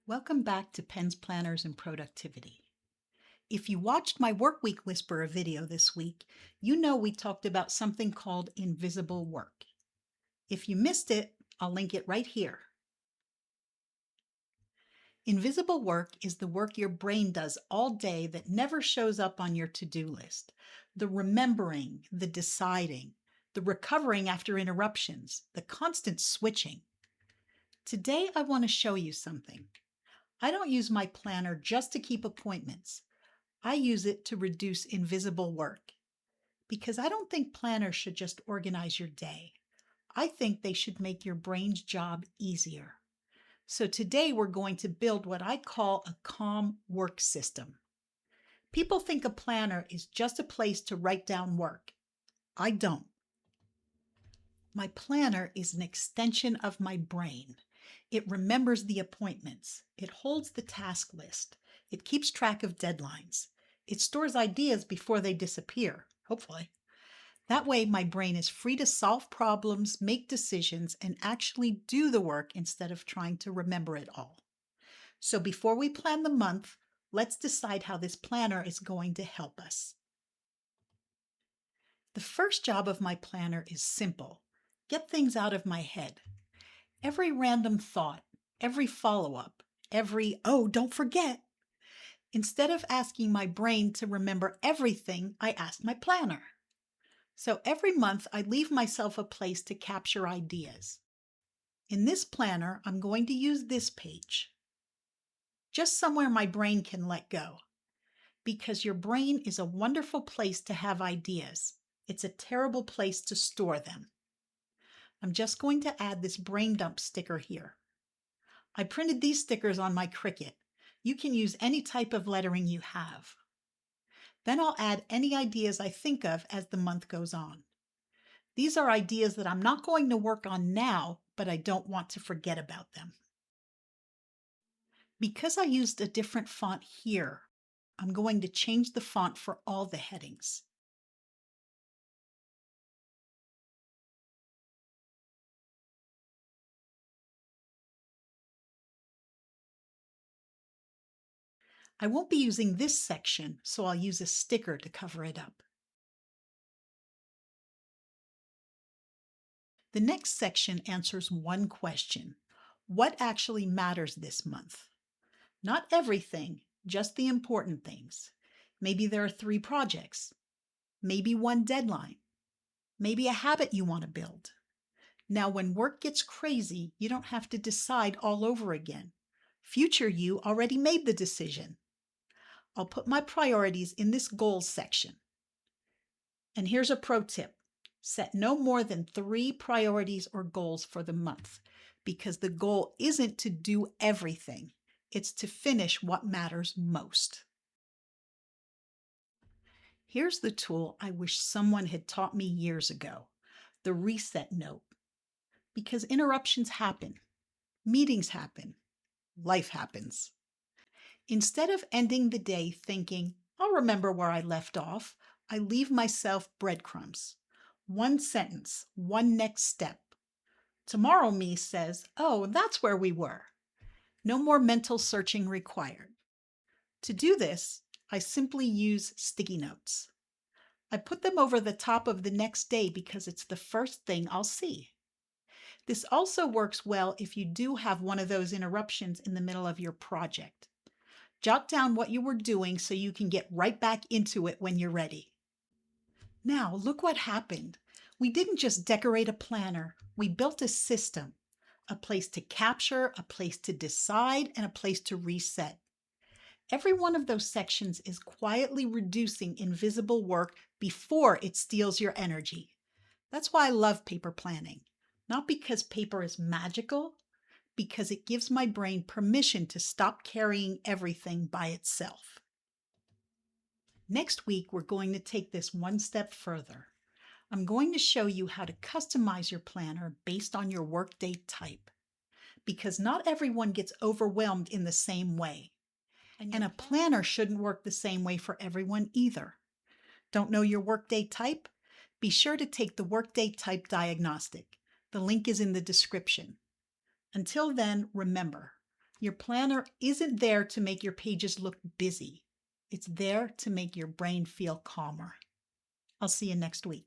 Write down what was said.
Welcome back to Pens, Planners, and Productivity. If you watched my Workweek Whisperer video this week, you know we talked about something called invisible work. If you missed it, I'll link it right here. Invisible work is the work your brain does all day that never shows up on your to-do list. The remembering, the deciding, the recovering after interruptions, the constant switching. Today, I want to show you something. I don't use my planner just to keep appointments. I use it to reduce invisible work because I don't think planners should just organize your day. I think they should make your brain's job easier. So today we're going to build what I call a calm work system. People think a planner is just a place to write down work. I don't. My planner is an extension of my brain. It remembers the appointments. It holds the task list. It keeps track of deadlines. It stores ideas before they disappear, hopefully. That way, my brain is free to solve problems, make decisions, and actually do the work instead of trying to remember it all. So before we plan the month, let's decide how this planner is going to help us. The first job of my planner is simple. Get things out of my head. Every random thought, every follow-up, every, oh, don't forget. Instead of asking my brain to remember everything, I ask my planner. So every month, I leave myself a place to capture ideas. In this planner, I'm going to use this page. Just somewhere my brain can let go. Because your brain is a wonderful place to have ideas. It's a terrible place to store them. I'm just going to add this brain dump sticker here. I printed these stickers on my Cricut. You can use any type of lettering you have. Then I'll add any ideas I think of as the month goes on. These are ideas that I'm not going to work on now, but I don't want to forget about them. Because I used a different font here, I'm going to change the font for all the headings. I won't be using this section, so I'll use a sticker to cover it up. The next section answers one question. What actually matters this month? Not everything, just the important things. Maybe there are 3 projects. Maybe 1 deadline. Maybe a habit you want to build. Now, when work gets crazy, you don't have to decide all over again. Future you already made the decision. I'll put my priorities in this goals section. And here's a pro tip. Set no more than 3 priorities or goals for the month, because the goal isn't to do everything. It's to finish what matters most. Here's the tool I wish someone had taught me years ago, the reset note. Because interruptions happen, meetings happen, life happens. Instead of ending the day thinking, I'll remember where I left off, I leave myself breadcrumbs. 1 sentence, 1 next step. Tomorrow me says, oh, that's where we were. No more mental searching required. To do this, I simply use sticky notes. I put them over the top of the next day because it's the first thing I'll see. This also works well if you do have one of those interruptions in the middle of your project. Jot down what you were doing so you can get right back into it when you're ready. Now, look what happened. We didn't just decorate a planner. We built a system, a place to capture, a place to decide, and a place to reset. Every one of those sections is quietly reducing invisible work before it steals your energy. That's why I love paper planning. Not because paper is magical, because it gives my brain permission to stop carrying everything by itself. Next week, we're going to take this one step further. I'm going to show you how to customize your planner based on your workday type, because not everyone gets overwhelmed in the same way. And a planner shouldn't work the same way for everyone either. Don't know your workday type? Be sure to take the Workday Type Diagnostic. The link is in the description. Until then, remember, Your planner isn't there to make your pages look busy. It's there to make your brain feel calmer. I'll see you next week.